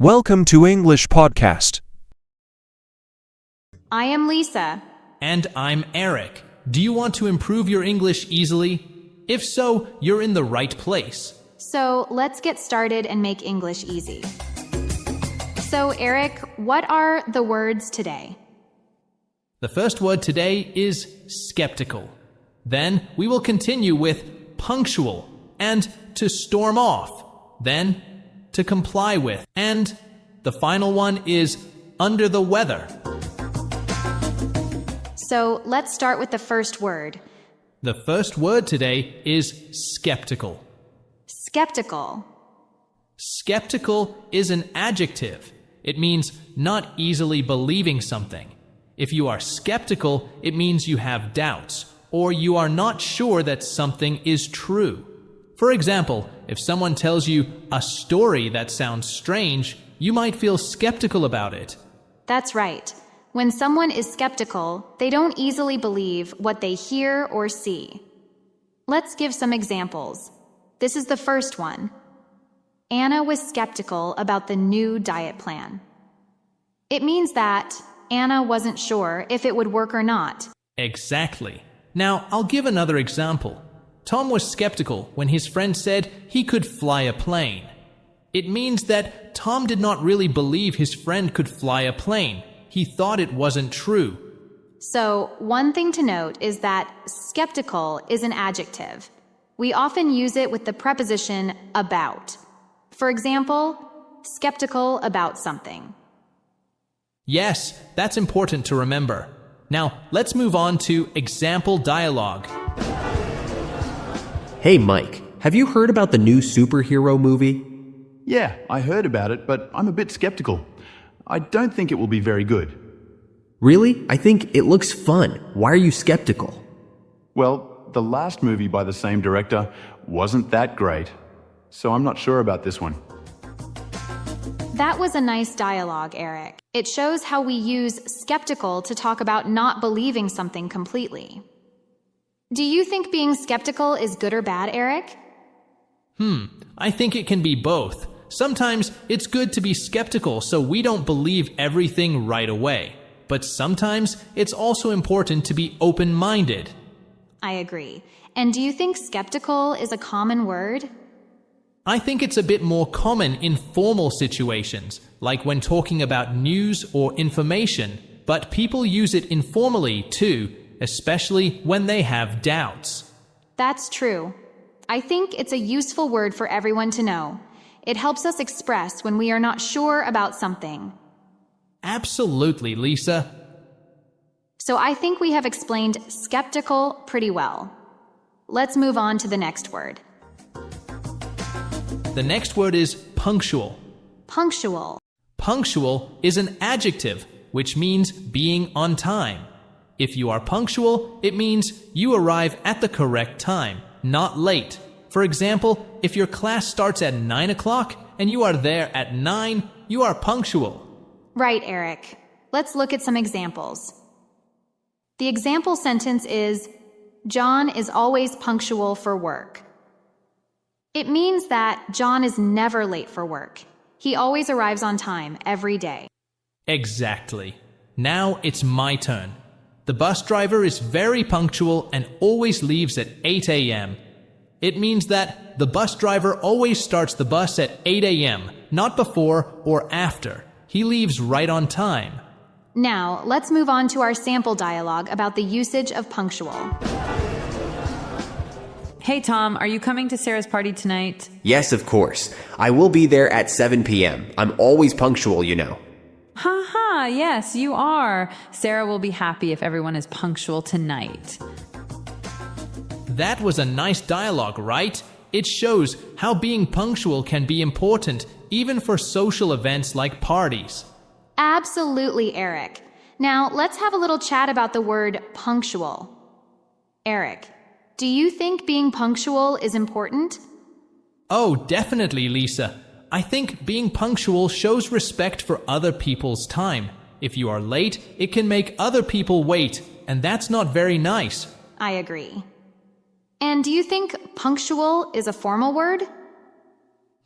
Welcome to English Podcast. I am Lisa. And I'm Eric. Do you want to improve your English easily? If so, you're in the right place. So let's get started and make English easy. So Eric, what are the words today? The first word today is skeptical. Then we will continue with punctual and to storm off. Then to comply with. And the final one is under the weather. So let's start with the first word. The first word today is skeptical. Skeptical. Skeptical is an adjective. It means not easily believing something. If you are skeptical, it means you have doubts, or you are not sure that something is true. For example, if someone tells you a story that sounds strange, you might feel skeptical about it. That's right. When someone is skeptical, they don't easily believe what they hear or see. Let's give some examples. This is the first one. Anna was skeptical about the new diet plan. It means that Anna wasn't sure if it would work or not. Exactly. Now, I'll give another example. Tom was skeptical when his friend said he could fly a plane. It means that Tom did not really believe his friend could fly a plane. He thought it wasn't true. So, one thing to note is that skeptical is an adjective. We often use it with the preposition about. For example, skeptical about something. Yes, that's important to remember. Now, let's move on to example dialogue. Hey Mike, have you heard about the new superhero movie? Yeah, I heard about it, but I'm a bit skeptical. I don't think it will be very good. Really? I think it looks fun. Why are you skeptical? Well, the last movie by the same director wasn't that great, so I'm not sure about this one. That was a nice dialogue, Eric. It shows how we use skeptical to talk about not believing something completely. Do you think being skeptical is good or bad, Eric? I think it can be both. Sometimes it's good to be skeptical so we don't believe everything right away. But sometimes it's also important to be open-minded. I agree. And do you think skeptical is a common word? I think it's a bit more common in formal situations, like when talking about news or information, but people use it informally too, especially when they have doubts. That's true. I think it's a useful word for everyone to know. It helps us express when we are not sure about something. Absolutely, Lisa. So I think we have explained skeptical pretty well. Let's move on to the next word. The next word is punctual. Punctual. Punctual is an adjective, which means being on time. If you are punctual, it means you arrive at the correct time, not late. For example, if your class starts at 9 o'clock and you are there at 9, you are punctual. Right, Eric. Let's look at some examples. The example sentence is, John is always punctual for work. It means that John is never late for work. He always arrives on time every day. Exactly. Now it's my turn. The bus driver is very punctual and always leaves at 8 a.m. It means that the bus driver always starts the bus at 8 a.m., not before or after. He leaves right on time. Now, let's move on to our sample dialogue about the usage of punctual. Hey Tom, are you coming to Sarah's party tonight? Yes, of course. I will be there at 7 p.m. I'm always punctual, you know. Ha, yes, you are. Sarah will be happy if everyone is punctual tonight. That was a nice dialogue, right? It shows how being punctual can be important, even for social events like parties. Absolutely, Eric. Now, let's have a little chat about the word punctual. Eric, do you think being punctual is important? Oh, definitely, Lisa. I think being punctual shows respect for other people's time. If you are late, it can make other people wait, and that's not very nice. I agree. And do you think punctual is a formal word?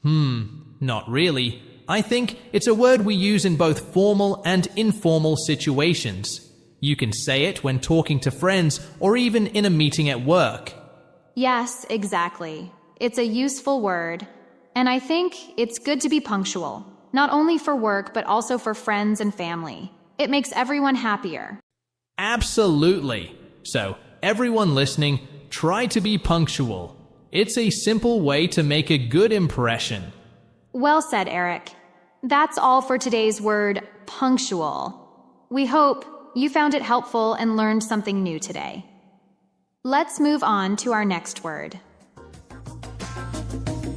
Not really. I think it's a word we use in both formal and informal situations. You can say it when talking to friends or even in a meeting at work. Yes, exactly. It's a useful word. And I think it's good to be punctual, not only for work but also for friends and family. It makes everyone happier. Absolutely. So, everyone listening, try to be punctual. It's a simple way to make a good impression. Well said, Eric. That's all for today's word, punctual. We hope you found it helpful and learned something new today. Let's move on to our next word.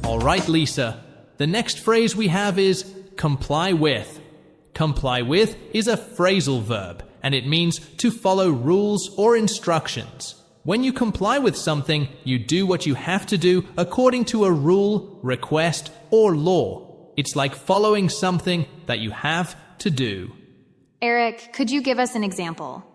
All right, Lisa. The next phrase we have is comply with. Comply with is a phrasal verb, and it means to follow rules or instructions. When you comply with something, you do what you have to do according to a rule, request, or law. It's like following something that you have to do. Eric, could you give us an example?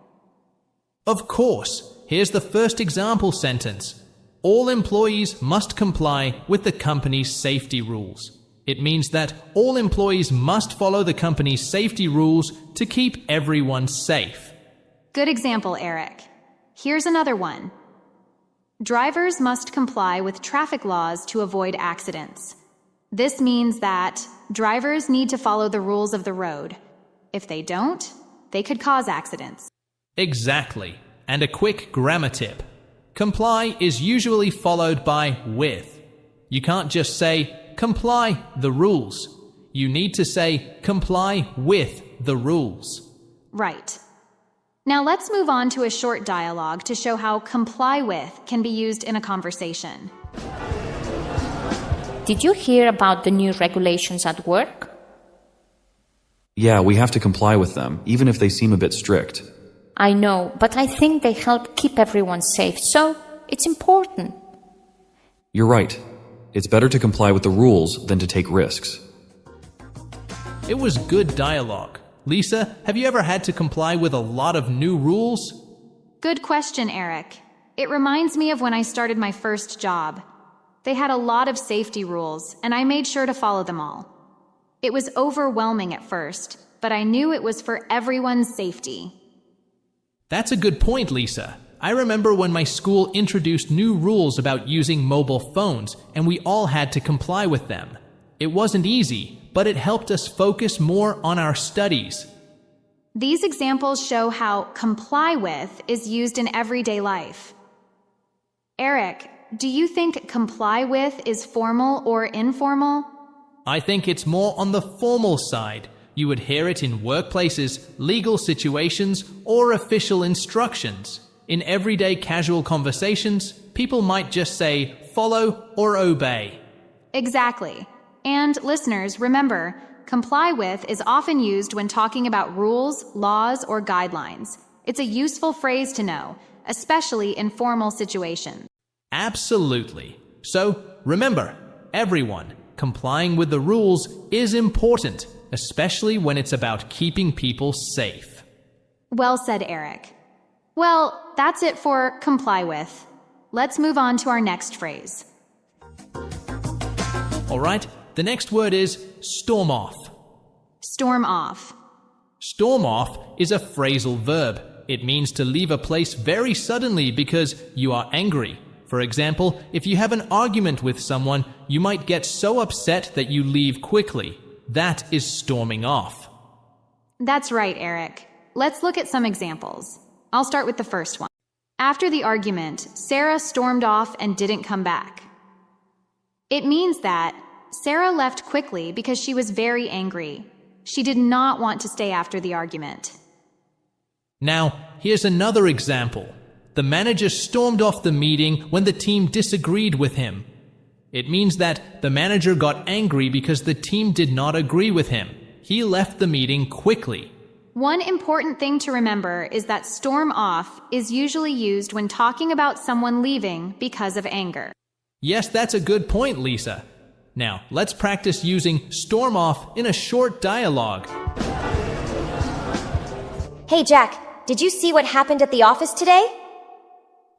Of course. Here's the first example sentence. All employees must comply with the company's safety rules. It means that all employees must follow the company's safety rules to keep everyone safe. Good example, Eric. Here's another one. Drivers must comply with traffic laws to avoid accidents. This means that drivers need to follow the rules of the road. If they don't, they could cause accidents. Exactly. And a quick grammar tip. Comply is usually followed by with. You can't just say, comply the rules. You need to say, comply with the rules. Right. Now let's move on to a short dialogue to show how comply with can be used in a conversation. Did you hear about the new regulations at work? Yeah, we have to comply with them, even if they seem a bit strict. I know, but I think they help keep everyone safe, so it's important. You're right. It's better to comply with the rules than to take risks. It was good dialogue. Lisa, have you ever had to comply with a lot of new rules? Good question, Eric. It reminds me of when I started my first job. They had a lot of safety rules, and I made sure to follow them all. It was overwhelming at first, but I knew it was for everyone's safety. That's a good point, Lisa. I remember when my school introduced new rules about using mobile phones, and we all had to comply with them. It wasn't easy, but it helped us focus more on our studies. These examples show how comply with is used in everyday life. Eric, do you think comply with is formal or informal? I think it's more on the formal side. You would hear it in workplaces, legal situations, or official instructions. In everyday casual conversations, people might just say follow or obey. Exactly. And listeners, remember, comply with is often used when talking about rules, laws, or guidelines. It's a useful phrase to know, especially in formal situations. Absolutely. So, remember, everyone, complying with the rules is important, especially when it's about keeping people safe. Well said, Eric. Well, that's it for comply with. Let's move on to our next phrase. All right, the next word is storm off. Storm off. Storm off is a phrasal verb. It means to leave a place very suddenly because you are angry. For example, if you have an argument with someone, you might get so upset that you leave quickly. That is storming off. That's right, Eric. Let's look at some examples. I'll start with the first one. After the argument, Sarah stormed off and didn't come back. It means that Sarah left quickly because she was very angry. She did not want to stay after the argument. Now, here's another example. The manager stormed off the meeting when the team disagreed with him. It means that the manager got angry because the team did not agree with him. He left the meeting quickly. One important thing to remember is that storm off is usually used when talking about someone leaving because of anger. Yes, that's a good point, Lisa. Now, let's practice using storm off in a short dialogue. Hey, Jack, did you see what happened at the office today?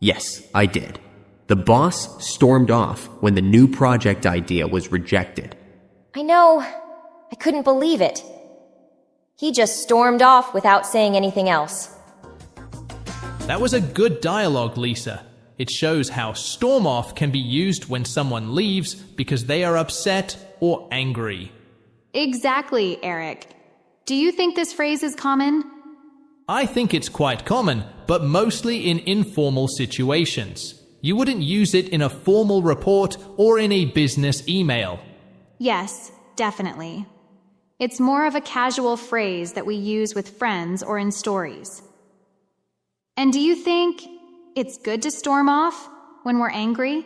Yes, I did. The boss stormed off when the new project idea was rejected. I know. I couldn't believe it. He just stormed off without saying anything else. That was a good dialogue, Lisa. It shows how storm off can be used when someone leaves because they are upset or angry. Exactly, Eric. Do you think this phrase is common? I think it's quite common, but mostly in informal situations. You wouldn't use it in a formal report or in a business email. Yes, definitely. It's more of a casual phrase that we use with friends or in stories. And do you think it's good to storm off when we're angry?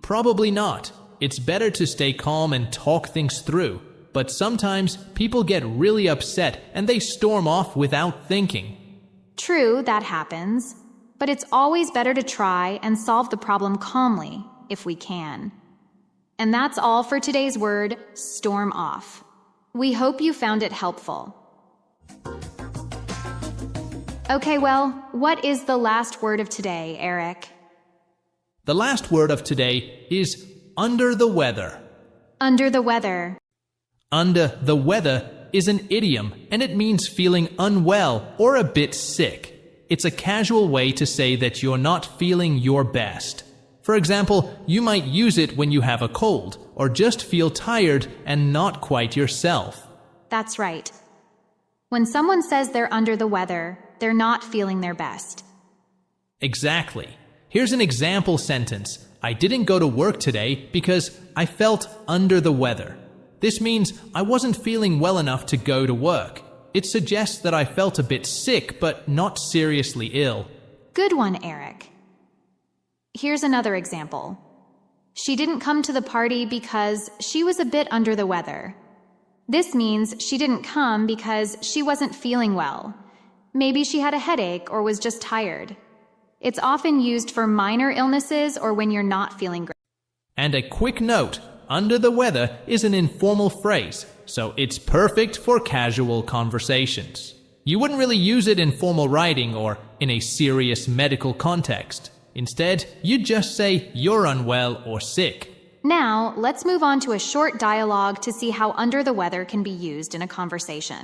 Probably not. It's better to stay calm and talk things through. But sometimes people get really upset and they storm off without thinking. True, that happens. But it's always better to try and solve the problem calmly, if we can. And that's all for today's word, storm off. We hope you found it helpful. Okay, well, what is the last word of today, Eric? The last word of today is under the weather. Under the weather. Under the weather is an idiom, and it means feeling unwell or a bit sick. It's a casual way to say that you're not feeling your best. For example, you might use it when you have a cold or just feel tired and not quite yourself. That's right. When someone says they're under the weather, they're not feeling their best. Exactly. Here's an example sentence. I didn't go to work today because I felt under the weather. This means I wasn't feeling well enough to go to work. It suggests that I felt a bit sick but not seriously ill. Good one, Eric. Here's another example. She didn't come to the party because she was a bit under the weather. This means she didn't come because she wasn't feeling well. Maybe she had a headache or was just tired. It's often used for minor illnesses or when you're not feeling great. And a quick note, under the weather is an informal phrase, so it's perfect for casual conversations. You wouldn't really use it in formal writing or in a serious medical context. Instead, you'd just say you're unwell or sick. Now, let's move on to a short dialogue to see how under the weather can be used in a conversation.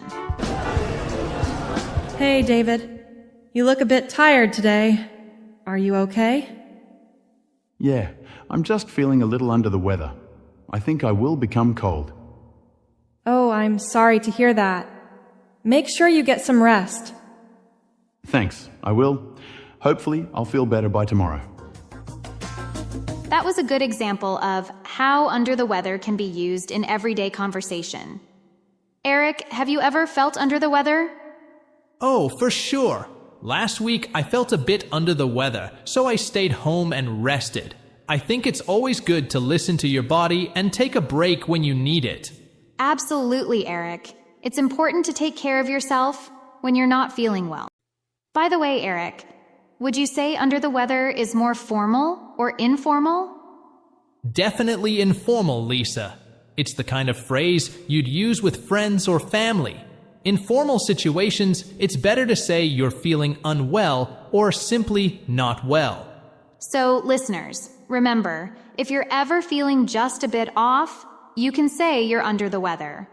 Hey, David. You look a bit tired today. Are you okay? Yeah, I'm just feeling a little under the weather. I think I will become cold. Oh, I'm sorry to hear that. Make sure you get some rest. Thanks, I will. Hopefully, I'll feel better by tomorrow. That was a good example of how under the weather can be used in everyday conversation. Eric, have you ever felt under the weather? Oh, for sure. Last week, I felt a bit under the weather, so I stayed home and rested. I think it's always good to listen to your body and take a break when you need it. Absolutely, Eric. It's important to take care of yourself when you're not feeling well. By the way, Eric, would you say under the weather is more formal or informal? Definitely informal, Lisa. It's the kind of phrase you'd use with friends or family. In formal situations, it's better to say you're feeling unwell or simply not well. So, listeners, remember, if you're ever feeling just a bit off, you can say you're under the weather.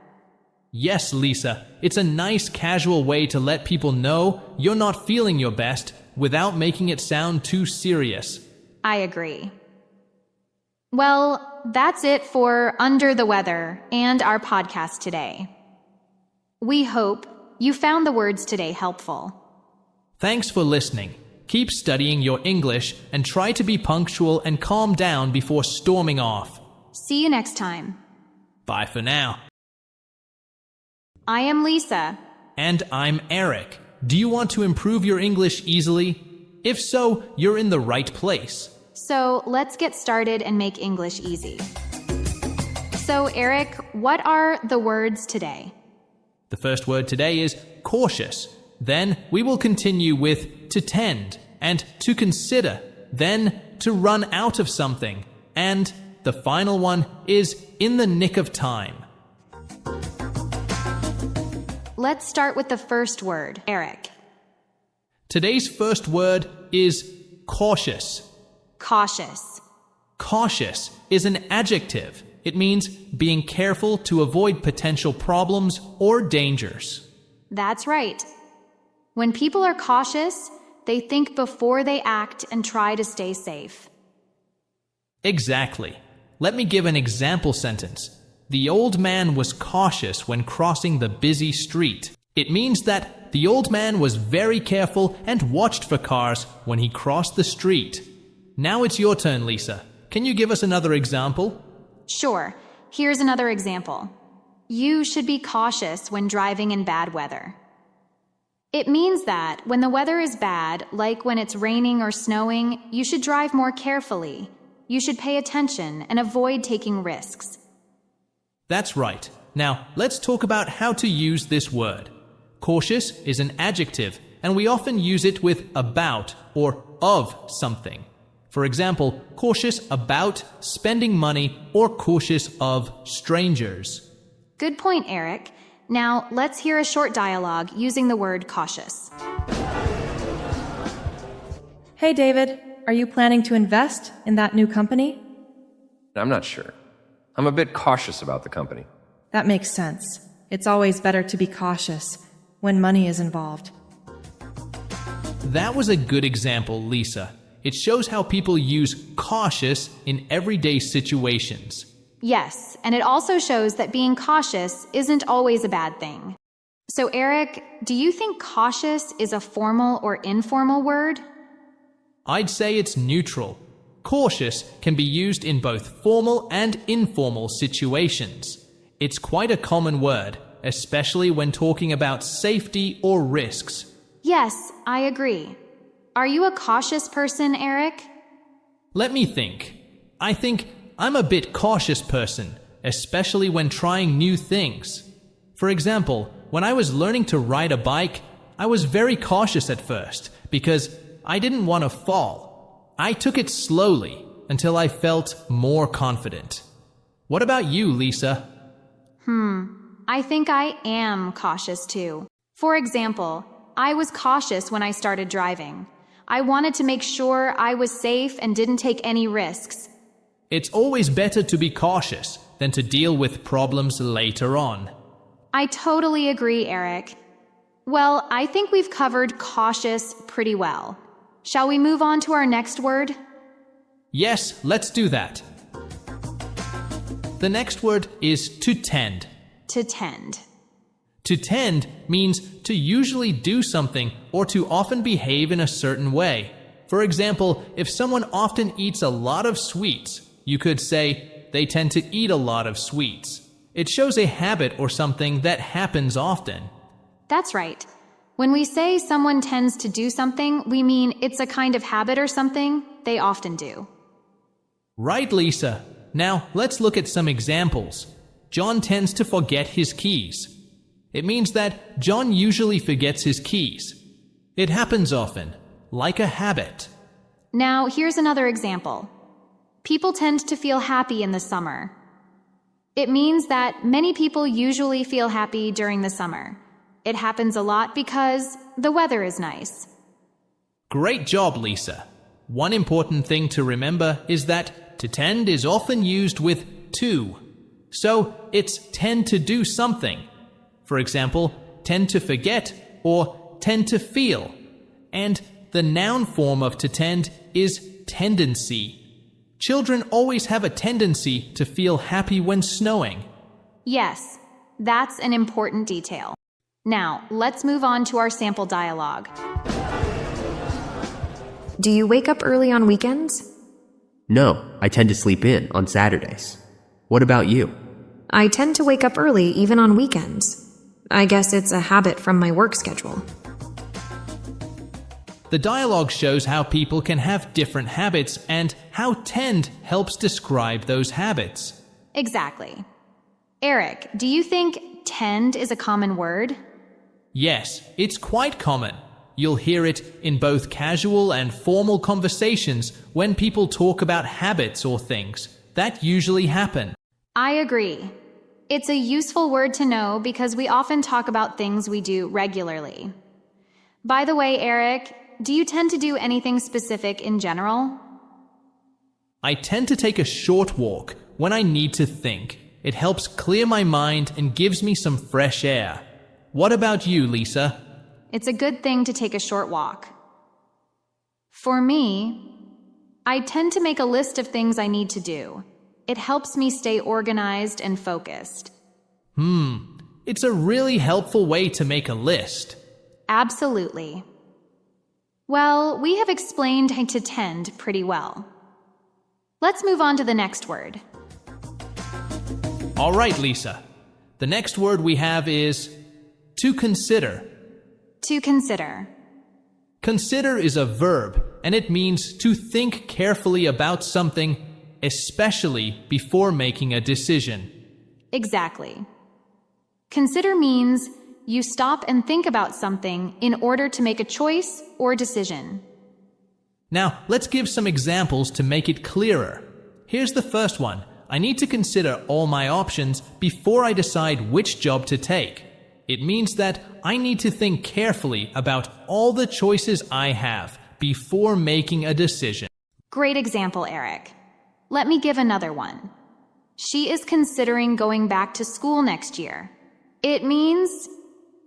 Yes, Lisa, it's a nice casual way to let people know you're not feeling your best without making it sound too serious. I agree. Well, that's it for Under the Weather and our podcast today. We hope you found the words today helpful. Thanks for listening. Keep studying your English and try to be punctual and calm down before storming off. See you next time. Bye for now. I am Lisa. And I'm Eric. Do you want to improve your English easily? If so, you're in the right place. So let's get started and make English easy. So Eric, what are the words today? The first word today is cautious. Then we will continue with to tend and to consider. Then to run out of something. And the final one is in the nick of time. Let's start with the first word, Eric. Today's first word is cautious. Cautious. Cautious is an adjective. It means being careful to avoid potential problems or dangers. That's right. When people are cautious, they think before they act and try to stay safe. Exactly. Let me give an example sentence. The old man was cautious when crossing the busy street. It means that the old man was very careful and watched for cars when he crossed the street. Now it's your turn, Lisa. Can you give us another example? Sure. Here's another example. You should be cautious when driving in bad weather. It means that when the weather is bad, like when it's raining or snowing, you should drive more carefully. You should pay attention and avoid taking risks. That's right. Now, let's talk about how to use this word. Cautious is an adjective, and we often use it with about or of something. For example, cautious about spending money or cautious of strangers. Good point, Eric. Now, let's hear a short dialogue using the word cautious. Hey, David, are you planning to invest in that new company? I'm not sure. I'm a bit cautious about the company. That makes sense. It's always better to be cautious when money is involved. That was a good example, Lisa. It shows how people use cautious in everyday situations. Yes, and it also shows that being cautious isn't always a bad thing. So, Eric, do you think cautious is a formal or informal word? I'd say it's neutral. Cautious can be used in both formal and informal situations. It's quite a common word, especially when talking about safety or risks. Yes, I agree. Are you a cautious person, Eric? Let me think. I think I'm a bit cautious person, especially when trying new things. For example, when I was learning to ride a bike, I was very cautious at first because I didn't want to fall. I took it slowly until I felt more confident. What about you, Lisa? I think I am cautious too. For example, I was cautious when I started driving. I wanted to make sure I was safe and didn't take any risks. It's always better to be cautious than to deal with problems later on. I totally agree, Eric. Well, I think we've covered cautious pretty well. Shall we move on to our next word? Yes, let's do that. The next word is to tend. To tend. To tend means to usually do something or to often behave in a certain way. For example, if someone often eats a lot of sweets, you could say they tend to eat a lot of sweets. It shows a habit or something that happens often. That's right. When we say someone tends to do something, we mean it's a kind of habit or something they often do. Right, Lisa. Now, let's look at some examples. John tends to forget his keys. It means that John usually forgets his keys. It happens often, like a habit. Now, here's another example. People tend to feel happy in the summer. It means that many people usually feel happy during the summer. It happens a lot because the weather is nice. Great job, Lisa. One important thing to remember is that to tend is often used with to. So it's tend to do something. For example, tend to forget or tend to feel. And the noun form of to tend is tendency. Children always have a tendency to feel happy when snowing. Yes, that's an important detail. Now, let's move on to our sample dialogue. Do you wake up early on weekends? No, I tend to sleep in on Saturdays. What about you? I tend to wake up early even on weekends. I guess it's a habit from my work schedule. The dialogue shows how people can have different habits and how tend helps describe those habits. Exactly. Eric, do you think tend is a common word? Yes, it's quite common. You'll hear it in both casual and formal conversations when people talk about habits or things. That usually happen. I agree. It's a useful word to know because we often talk about things we do regularly. By the way, Eric, do you tend to do anything specific in general? I tend to take a short walk when I need to think. It helps clear my mind and gives me some fresh air. What about you, Lisa? It's a good thing to take a short walk. For me, I tend to make a list of things I need to do. It helps me stay organized and focused. It's a really helpful way to make a list. Absolutely. Well, we have explained to tend pretty well. Let's move on to the next word. All right, Lisa. The next word we have is to consider. To consider. Consider is a verb, and it means to think carefully about something, especially before making a decision. Exactly. Consider means you stop and think about something in order to make a choice or decision. Now, let's give some examples to make it clearer. Here's the first one. I need to consider all my options before I decide which job to take. It means that I need to think carefully about all the choices I have before making a decision. Great example, Eric. Let me give another one. She is considering going back to school next year. It means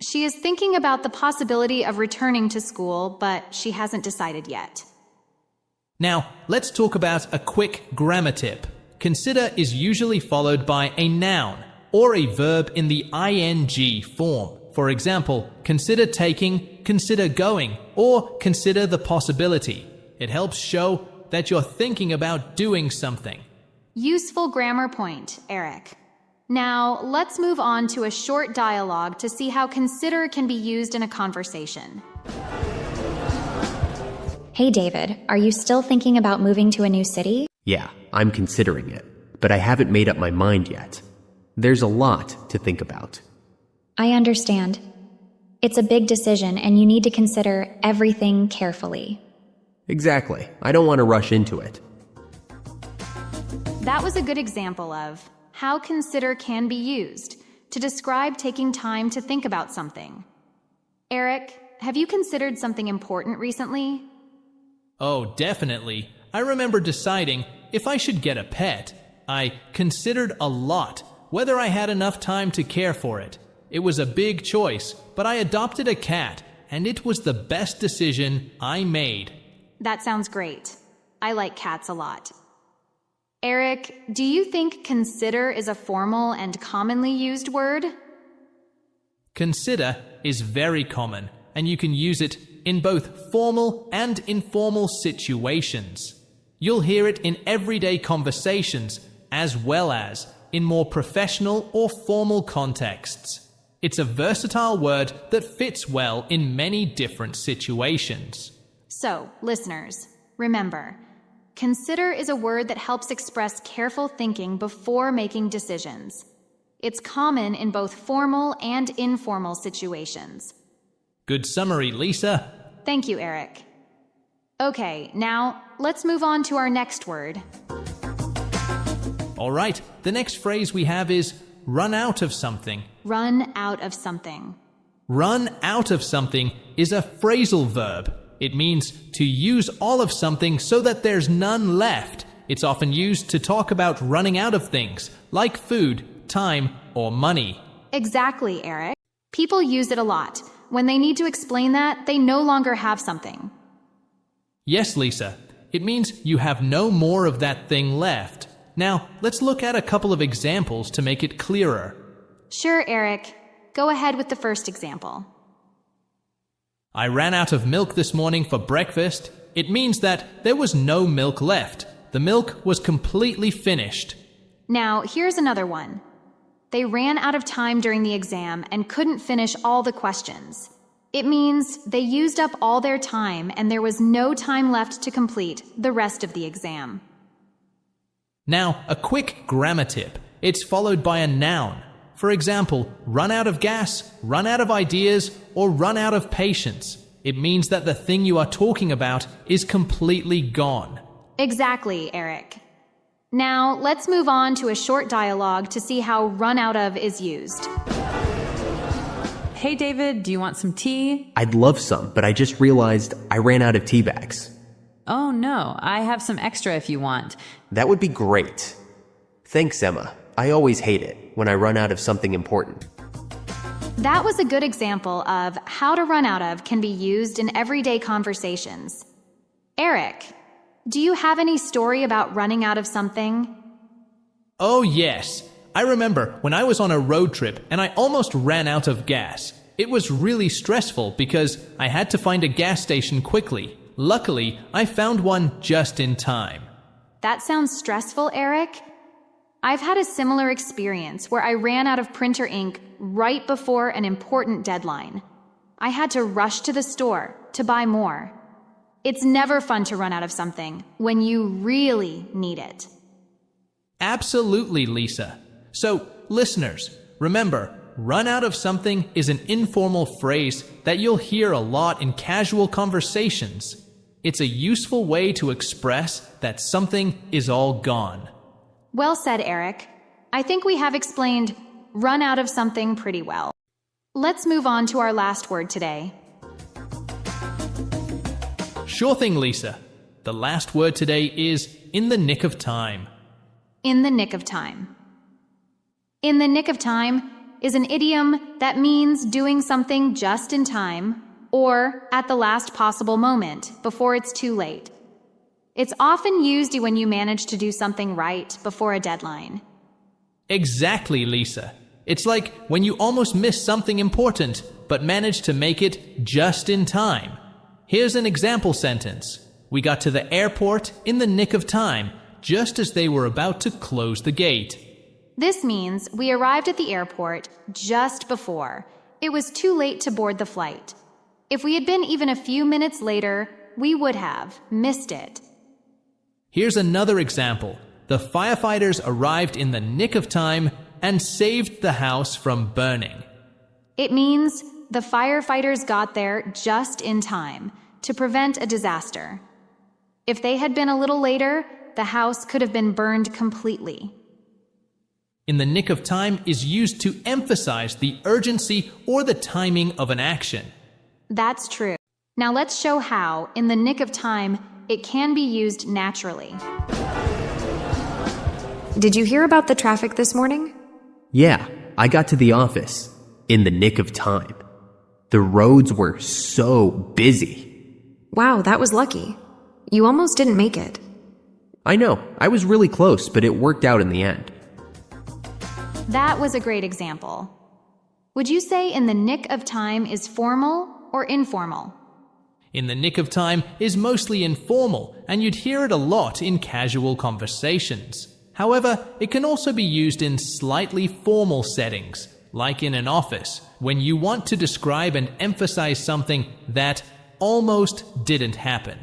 she is thinking about the possibility of returning to school, but she hasn't decided yet. Now, let's talk about a quick grammar tip. Consider is usually followed by a noun or a verb in the ing form. For example, consider taking, consider going, or consider the possibility. It helps show that you're thinking about doing something. Useful grammar point, Eric. Now, let's move on to a short dialogue to see how consider can be used in a conversation. Hey David, are you still thinking about moving to a new city? Yeah, I'm considering it, but I haven't made up my mind yet. There's a lot to think about. I understand. It's a big decision and you need to consider everything carefully. Exactly. I don't want to rush into it. That was a good example of how consider can be used to describe taking time to think about something. Eric, have you considered something important recently? Oh, definitely. I remember deciding if I should get a pet. I considered a lot whether I had enough time to care for it. It was a big choice, but I adopted a cat, and it was the best decision I made. That sounds great. I like cats a lot. Eric, do you think consider is a formal and commonly used word? Consider is very common, and you can use it in both formal and informal situations. You'll hear it in everyday conversations as well as in more professional or formal contexts. It's a versatile word that fits well in many different situations. So, listeners, remember, consider is a word that helps express careful thinking before making decisions. It's common in both formal and informal situations. Good summary, Lisa. Thank you, Eric. Okay, now let's move on to our next word. All right, the next phrase we have is run out of something. Run out of something. Run out of something is a phrasal verb. It means to use all of something so that there's none left. It's often used to talk about running out of things, like food, time, or money. Exactly, Eric. People use it a lot. When they need to explain that, they no longer have something. Yes, Lisa. It means you have no more of that thing left. Now, let's look at a couple of examples to make it clearer. Sure, Eric. Go ahead with the first example. I ran out of milk this morning for breakfast. It means that there was no milk left. The milk was completely finished. Now, here's another one. They ran out of time during the exam and couldn't finish all the questions. It means they used up all their time and there was no time left to complete the rest of the exam. Now, a quick grammar tip. It's followed by a noun. For example, run out of gas, run out of ideas, or run out of patience. It means that the thing you are talking about is completely gone. Exactly, Eric. Now, let's move on to a short dialogue to see how run out of is used. Hey David, do you want some tea? I'd love some, but I just realized I ran out of tea bags. Oh no, I have some extra if you want. That would be great. Thanks, Emma. I always hate it when I run out of something important. That was a good example of how to run out of can be used in everyday conversations. Eric, do you have any story about running out of something? Oh, yes. I remember when I was on a road trip and I almost ran out of gas. It was really stressful because I had to find a gas station quickly. Luckily, I found one just in time. That sounds stressful, Eric. I've had a similar experience where I ran out of printer ink right before an important deadline. I had to rush to the store to buy more. It's never fun to run out of something when you really need it. Absolutely, Lisa. So, listeners, remember, run out of something is an informal phrase that you'll hear a lot in casual conversations. It's a useful way to express that something is all gone. Well said, Eric. I think we have explained run out of something pretty well. Let's move on to our last word today. Sure thing, Lisa. The last word today is in the nick of time. In the nick of time. In the nick of time is an idiom that means doing something just in time or at the last possible moment before it's too late. It's often used when you manage to do something right before a deadline. Exactly, Lisa. It's like when you almost miss something important, but manage to make it just in time. Here's an example sentence. We got to the airport in the nick of time, just as they were about to close the gate. This means we arrived at the airport just before. It was too late to board the flight. If we had been even a few minutes later, we would have missed it. Here's another example. The firefighters arrived in the nick of time and saved the house from burning. It means the firefighters got there just in time to prevent a disaster. If they had been a little later, the house could have been burned completely. In the nick of time is used to emphasize the urgency or the timing of an action. That's true. Now let's show how, in the nick of time, it can be used naturally. Did you hear about the traffic this morning? Yeah, I got to the office in the nick of time. The roads were so busy. Wow, that was lucky. You almost didn't make it. I know, I was really close, but it worked out in the end. That was a great example. Would you say in the nick of time is formal or informal? In the nick of time is mostly informal, and you'd hear it a lot in casual conversations. However, it can also be used in slightly formal settings, like in an office, when you want to describe and emphasize something that almost didn't happen.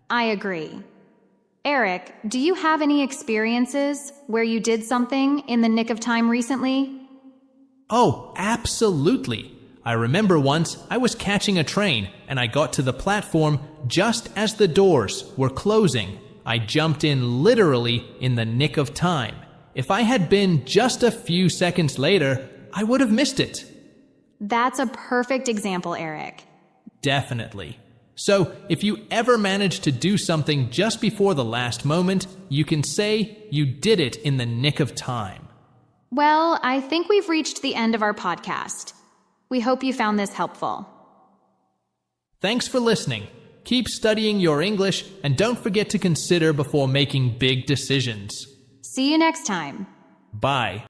I agree. Eric, do you have any experiences where you did something in the nick of time recently? Oh, absolutely. I remember once I was catching a train and I got to the platform just as the doors were closing. I jumped in literally in the nick of time. If I had been just a few seconds later, I would have missed it. That's a perfect example, Eric. Definitely. So, if you ever manage to do something just before the last moment, you can say you did it in the nick of time. Well, I think we've reached the end of our podcast. We hope you found this helpful. Thanks for listening. Keep studying your English and don't forget to consider before making big decisions. See you next time. Bye.